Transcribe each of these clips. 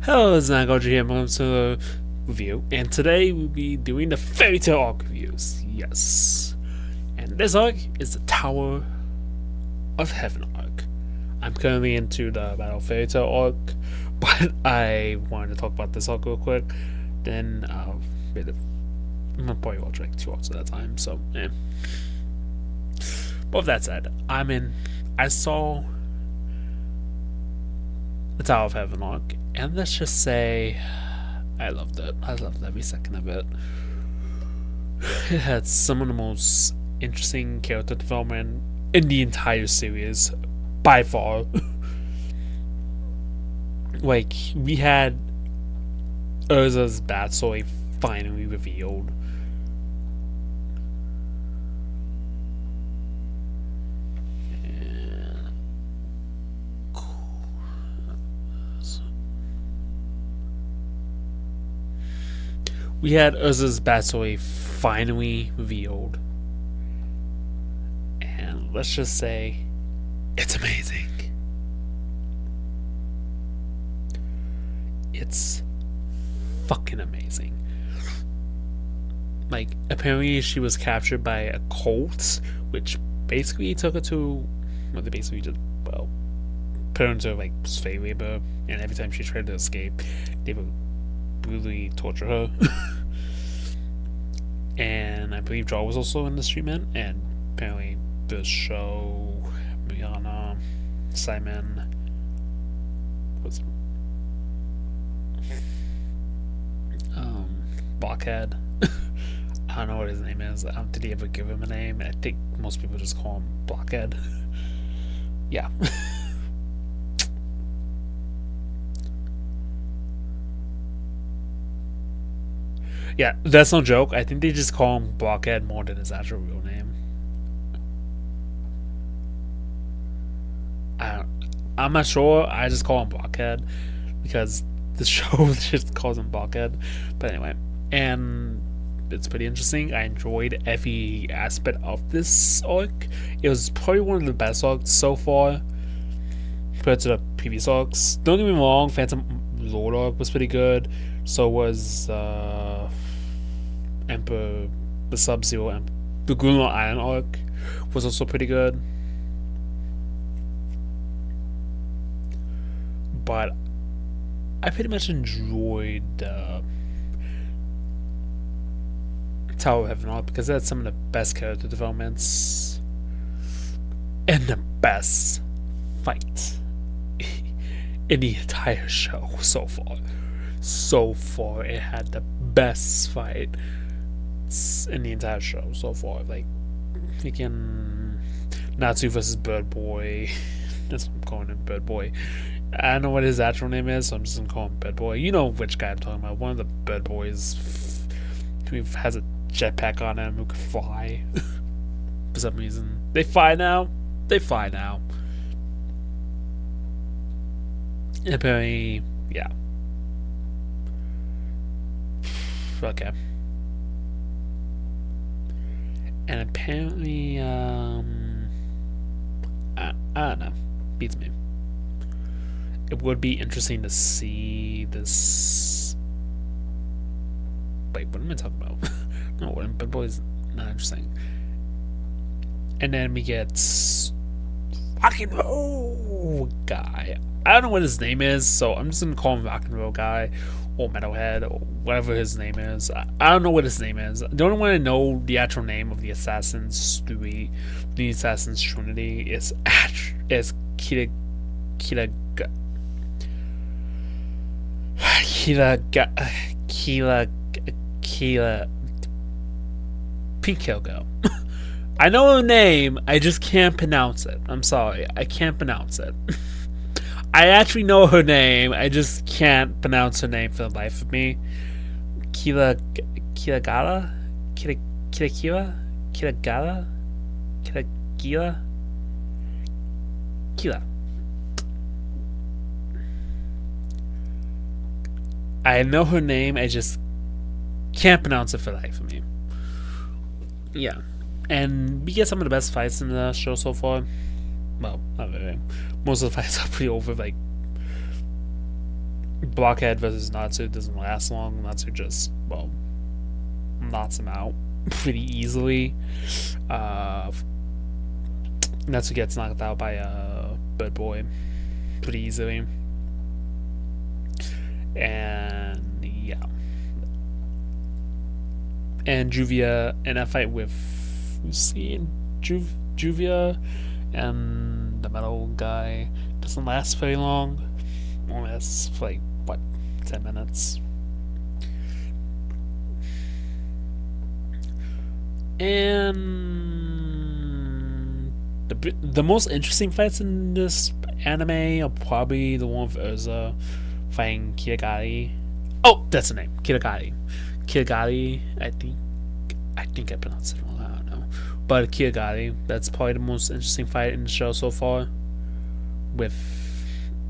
Hello, it's Nagoji here. Welcome to the review, and today we'll be doing the Fairytail arc reviews. Yes, and this arc is the Tower of Heaven arc. I'm currently into the Battle of Fairytail arc, but I wanted to talk about this arc real quick. Then I'm gonna probably watch like 2 arcs at a time. So, yeah. But with that said, I saw the Tower of Heaven arc, and let's just say I loved it. I loved every second of it. It had some of the most interesting character development in the entire series, by far. Like, we had Urza's backstory finally revealed. We had Urza's backstory finally revealed. And let's just say, it's amazing. It's fucking amazing. Like, apparently she was captured by a cult, which basically took her to, well, they basically just, well, put her into, like, slave labor, and every time she tried to escape, they would brutally torture her. And I believe Jaw was also in this treatment, and apparently the show, Rihanna, Simon, was Blockhead. I don't know what his name is. Did he ever give him a name? I think most people just call him Blockhead. Yeah. Yeah, that's no joke. I think they just call him Blockhead more than his actual real name. I'm not sure. I just call him Blockhead because the show just calls him Blockhead. But anyway, and it's pretty interesting. I enjoyed every aspect of this arc. It was probably one of the best arcs so far compared to the previous arcs. Don't get me wrong, Phantom Lord arc was pretty good. So was Emperor, the Sub-Zero, and the Greenland Island arc was also pretty good. But I pretty much enjoyed Tower of Heaven arc because it had some of the best character developments and the best fight in the entire show so far. So far, it had the best fight in the entire show so far. Like, freaking Natsu versus Bird Boy. That's what I'm calling him, Bird Boy. I don't know what his actual name is, so I'm just gonna call him Bird Boy. You know which guy I'm talking about. One of the Bird Boys who has a jetpack on him who can fly. For some reason. They fly now. They fly now. And apparently, yeah. Okay. And apparently, I don't know. Beats me. It would be interesting to see this. Wait, what am I talking about? No, Bad Boy's not interesting. And then we get Rock and Roll Guy. I don't know what his name is, so I'm just gonna call him Rock and Roll Guy or Metalhead or whatever his name is. I don't know what his name is. The only one I know the actual name of the Assassin's Three, the Assassin's Trinity is Kira Pink Girl. I know her name, I just can't pronounce it. I'm sorry, I can't pronounce it. I actually know her name, I just can't pronounce her name for the life of me. Kiragala? Kiragala? Kiragila? Kira. I know her name, I just can't pronounce it for the life of me. Yeah. And we get some of the best fights in the show so far. Well, not really. Most of the fights are pretty over, like, Blockhead versus Natsu doesn't last long. Natsu just, well, knocks him out pretty easily. Uh, Natsu gets knocked out by Bird Boy pretty easily. And yeah. And Juvia in a fight with Lucy and Juvia and the metal guy doesn't last very long. Only lasts for like what, 10 minutes. And the most interesting fights in this anime are probably the one with Urza fighting Kirigari. Oh, that's the name, Kirigari. Kirigari, I think I pronounced it wrong. I don't know, but Kirigari. That's probably the most interesting fight in the show so far. With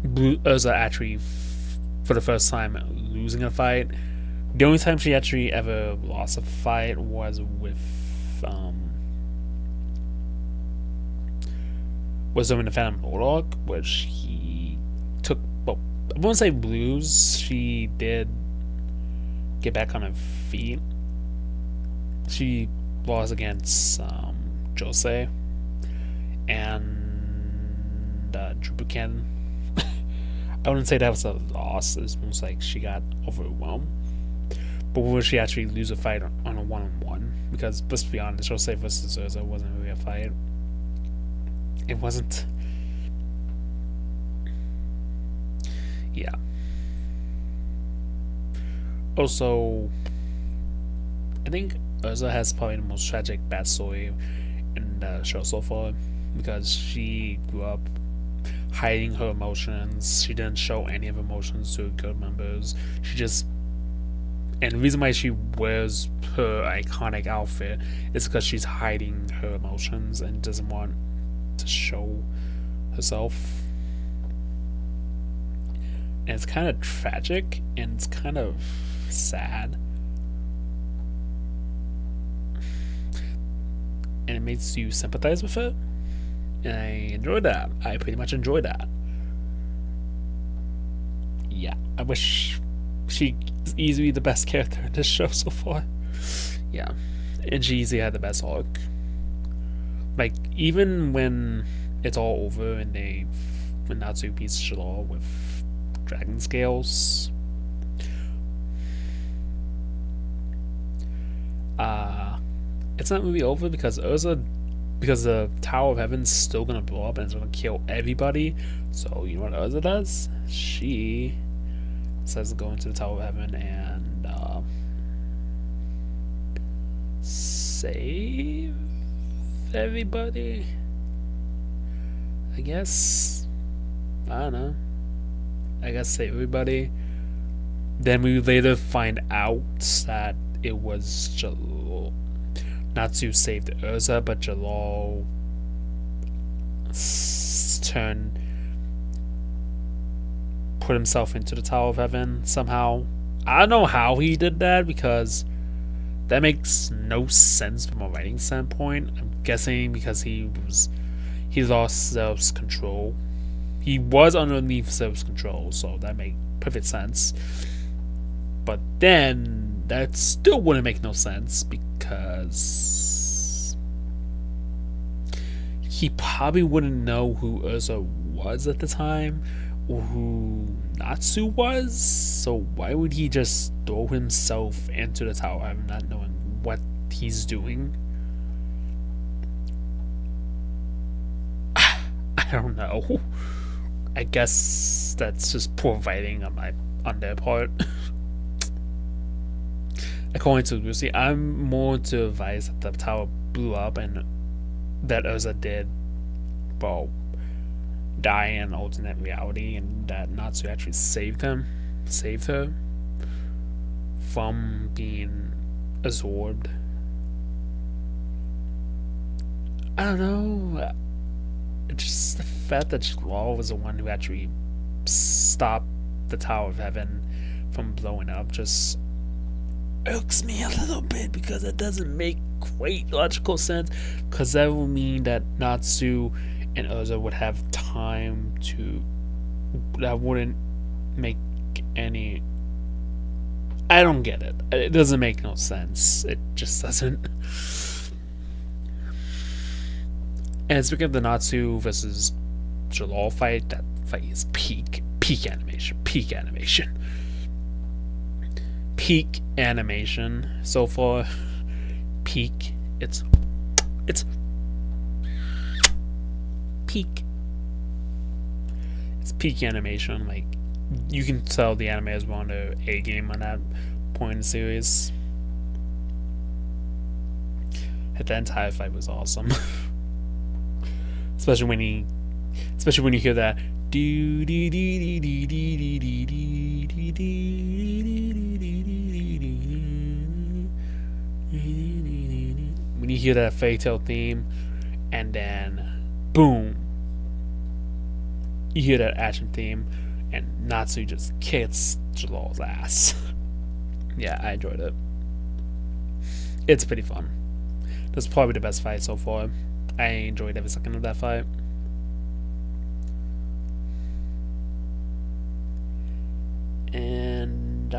Urza actually, for the first time, losing a fight. The only time she actually ever lost a fight was with was in the Phantom Lord, which he took. Well, I won't say blues. She did get back on her feet. She lost against Jose and Drubuken. I wouldn't say that was a loss. It's almost like she got overwhelmed. But will she actually lose a fight on a one-on-one? Because let's be honest, Jose versus Urza wasn't really a fight. It wasn't. Yeah. Also, I think Urza has probably the most tragic backstory in the show so far, because she grew up hiding her emotions. She didn't show any of her emotions to her guild members. She just, and the reason why she wears her iconic outfit is because she's hiding her emotions and doesn't want to show herself. And it's kind of tragic and it's kind of sad. And it makes you sympathize with her. And I enjoy that. I pretty much enjoy that. Yeah, I wish she is easily the best character in this show so far. Yeah, and she easily had the best arc. Like, even when it's all over and when Natsu beats Shalor with dragon scales, it's not really over because the Tower of Heaven's still gonna blow up and it's gonna kill everybody. So you know what Urza does? She decides to go into the Tower of Heaven and save everybody. I guess. I don't know. I guess save everybody. Then we later find out that it was Jalal. Natsu saved Urza, but Jalal put himself into the Tower of Heaven somehow. I don't know how he did that because that makes no sense from a writing standpoint. I'm guessing because he lost Zeus' control. He was underneath Zeus' control, so that makes perfect sense. But then that still wouldn't make no sense because he probably wouldn't know who Urza was at the time or who Natsu was. So why would he just throw himself into the Tower of Heaven not knowing what he's doing? I don't know. I guess that's just poor writing on their part. According to Lucy, I'm more to advise that the tower blew up and that Urza did, well, die in an alternate reality, and that Natsu actually saved her from being absorbed. I don't know. Just the fact that Law was the one who actually stopped the Tower of Heaven from blowing up just irks me a little bit because it doesn't make great logical sense, because that would mean that Natsu and Urza would have time to, that wouldn't make any. I don't get it. It doesn't make no sense. It just doesn't. And speaking of the Natsu versus Jalal fight, that fight is peak animation, peak animation so far. Peak. It's peak. It's peak animation. Like, you can tell the animators were on their A game on that point in the series. The entire fight was awesome. Especially when you hear that when you hear that Fairytail theme, and then boom, you hear that action theme, and Natsu just kicks Jalal's ass. Yeah, I enjoyed it. It's pretty fun. That's probably the best fight so far. I enjoyed every second of that fight. And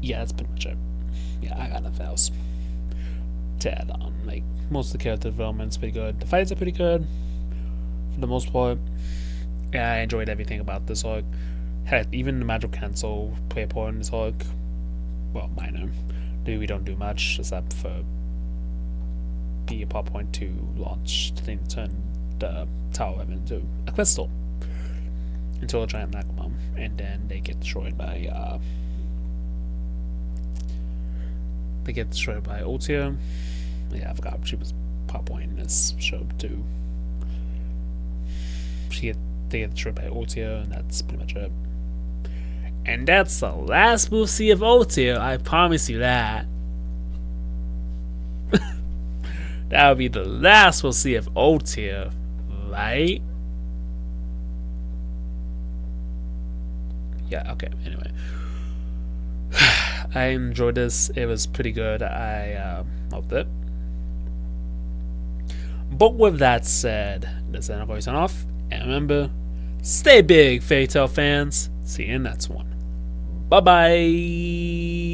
yeah, that's pretty much it. Yeah, I got nothing else to add on. Like, most of the character development's pretty good. The fights are pretty good for the most part. Yeah, I enjoyed everything about this arc. Heck, even the magical cancel play a part in this arc. Well, minor. We don't do much except for be a plot point to launch the thing to turn the tower into a crystal, into a giant magma bomb, and then they get destroyed by Ultia. Yeah, I forgot she was plot point in this show too. They get destroyed by Ultia, and that's pretty much it. And that's the last we'll see of Ultia, I promise you that. That'll be the last we'll see of Ultia, right? Yeah, okay, anyway. I enjoyed this. It was pretty good. I loved it. But with that said, this is the end of our sign off. And remember, stay big, Fairytail fans. See you in the next one. Bye-bye.